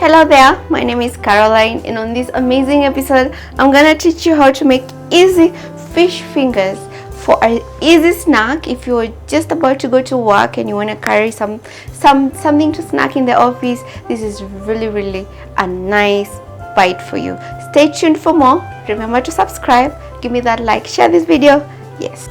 Hello there, my name is Caroline, and on this amazing episode I'm gonna teach you how to make easy fish fingers for an easy snack. If you're just about to go to work and you want to carry something to snack in the office, this is really a nice bite for you. Stay tuned for more. Remember to subscribe, give me that like, share this video. Yes.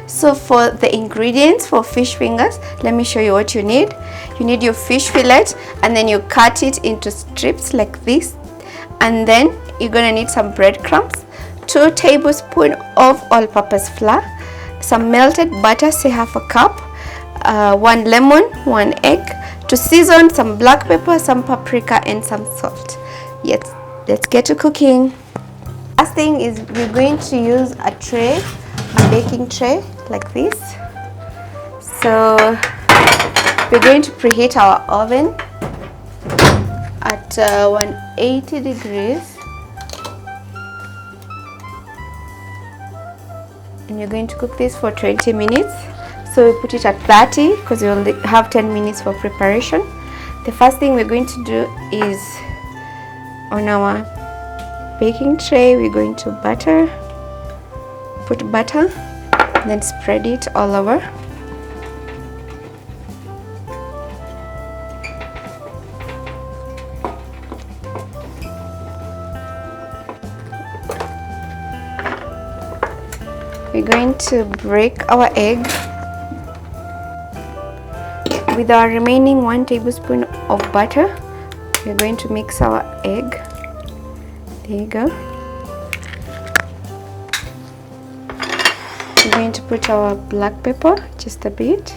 So for the ingredients for fish fingers, let me show you what you need. You need your fish fillet, and then you cut it into strips like this. And then you're gonna need some breadcrumbs, 2 tablespoons of all-purpose flour, some melted butter, say half a cup, 1 lemon, 1 egg. To season, some black pepper, some paprika, and some salt. Yes, let's get to cooking. First thing is we're going to use a tray, a baking tray like this. So we're going to preheat our oven at 180 degrees, and you're going to cook this for 20 minutes. So we put it at 30 because we only have 10 minutes for preparation. The first thing we're going to do is, on our baking tray, we're going to put butter, then spread it all over. We're going to break our egg. With our remaining 1 tablespoon of butter, we're going to mix our egg. There you go. We're going to put our black pepper, just a bit,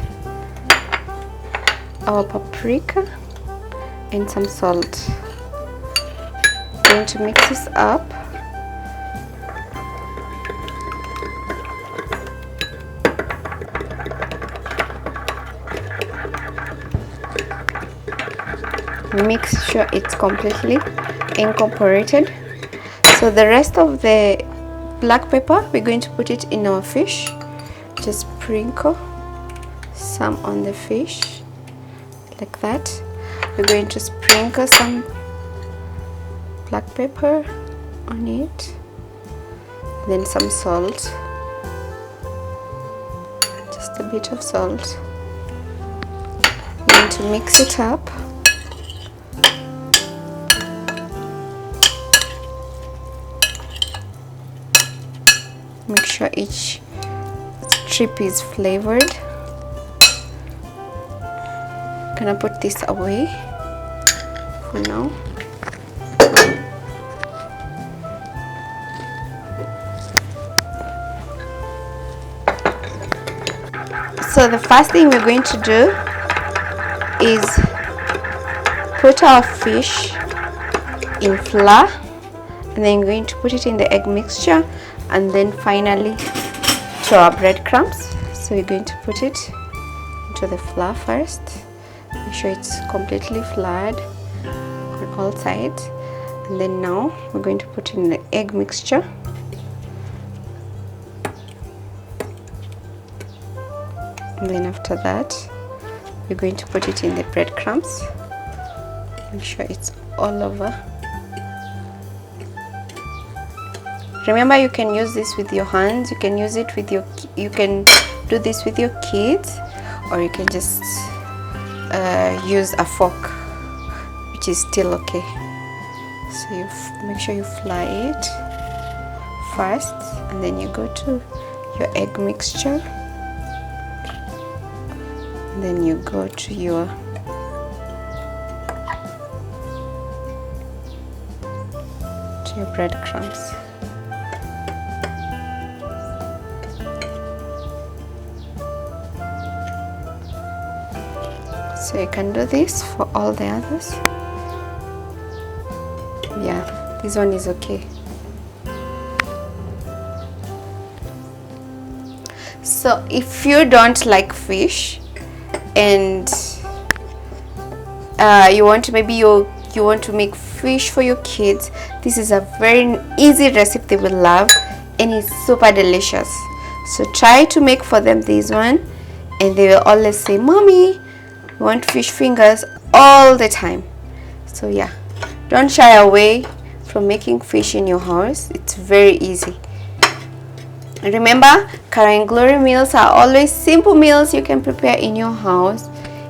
our paprika, and some salt. We're going to mix this up. Make sure it's completely incorporated. So the rest of the black pepper, we're going to put it in our fish. Just sprinkle some on the fish like that. We're going to sprinkle some black pepper on it, then some salt, just a bit of salt. We're going to mix it up. Make sure each strip is flavored. Gonna put this away for now. So the first thing we're going to do is put our fish in flour, and then we're going to put it in the egg mixture, and then finally to our breadcrumbs. So we're going to put it into the flour first. Make sure it's completely floured on all sides, and then now we're going to put in the egg mixture. And then after that, we're going to put it in the breadcrumbs. Make sure it's all over. Remember, you can use this with your hands, you can use it with you can do this with your kids, or you can just use a fork, which is still okay. So you make sure you fry it first, and then you go to your egg mixture, and then you go to your breadcrumbs. So you can do this for all the others. Yeah, this one is okay. So if you don't like fish and you want to, maybe you want to make fish for your kids, this is a very easy recipe they will love, and it's super delicious. So try to make for them this one, and they will always say, "Mommy, we want fish fingers," all the time. So yeah, don't shy away from making fish in your house. It's very easy. Remember, Kara and Glory meals are always simple meals you can prepare in your house.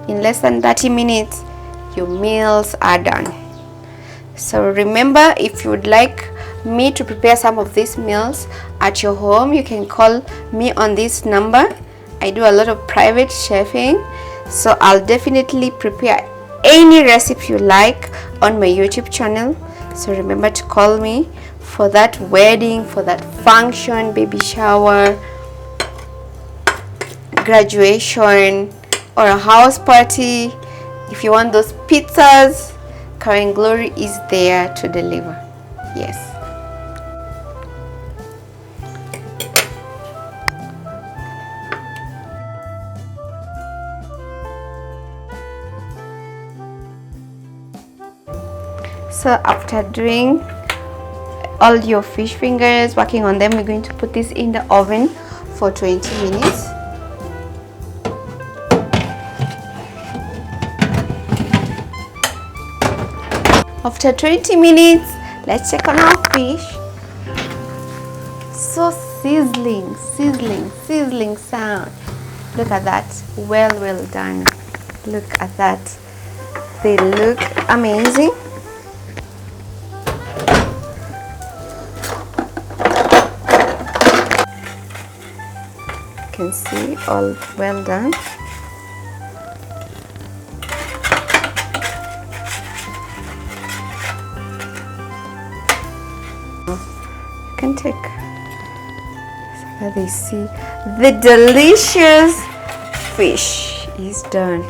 In less than 30 minutes, your meals are done. So remember, if you would like me to prepare some of these meals at your home, you can call me on this number. I do a lot of private chefing, so I'll definitely prepare any recipe you like on my YouTube channel. So remember to call me for that wedding, for that function, baby shower, graduation, or a house party. If you want those pizzas, Kara and Glory is there to deliver. Yes. So after doing all your fish fingers, working on them, we're going to put this in the oven for 20 minutes. After 20 minutes, let's check on our fish. So sizzling, sizzling, sizzling sound. Look at that. Well done. Look at that. They look amazing. You can see all well done. You can take so that they see the delicious fish is done.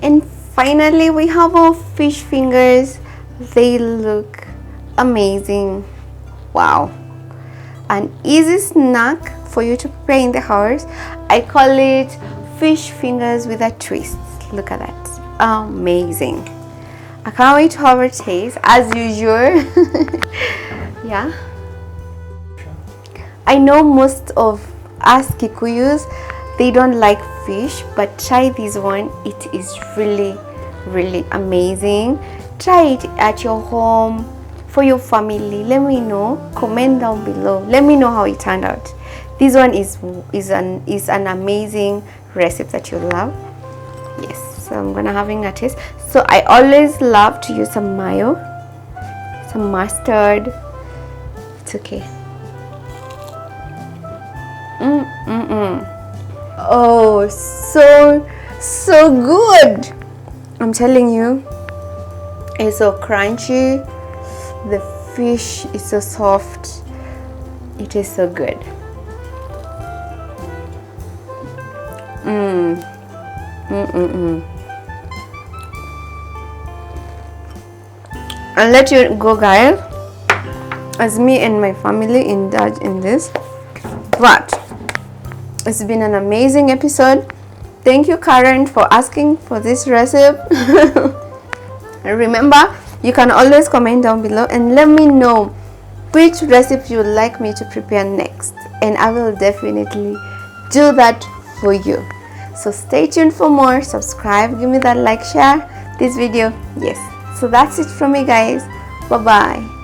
And finally, we have our fish fingers. They look amazing. Wow. An easy snack for you to prepare in the house. I call it fish fingers with a twist. Look at that. Amazing. I can't wait to have a taste as usual. Yeah. I know most of us Kikuyus, they don't like fish, but try this one. It is really amazing. Try it at your home for your family. Let me know. Comment down below. Let me know how it turned out. This one is an amazing recipe that you love. Yes, so I'm gonna having a taste. So I always love to use some mayo, some mustard. It's okay. Oh, so good. I'm telling you, it's so crunchy. The fish is so soft. It is so good. I'll let you go, guys, as me and my family indulge in this. But it's been an amazing episode. Thank you, Karen, for asking for this recipe. Remember, you can always comment down below and let me know which recipe you would like me to prepare next, and I will definitely do that for you. So stay tuned for more. Subscribe, give me that like, share this video. Yes, so that's it from me, guys. Bye bye.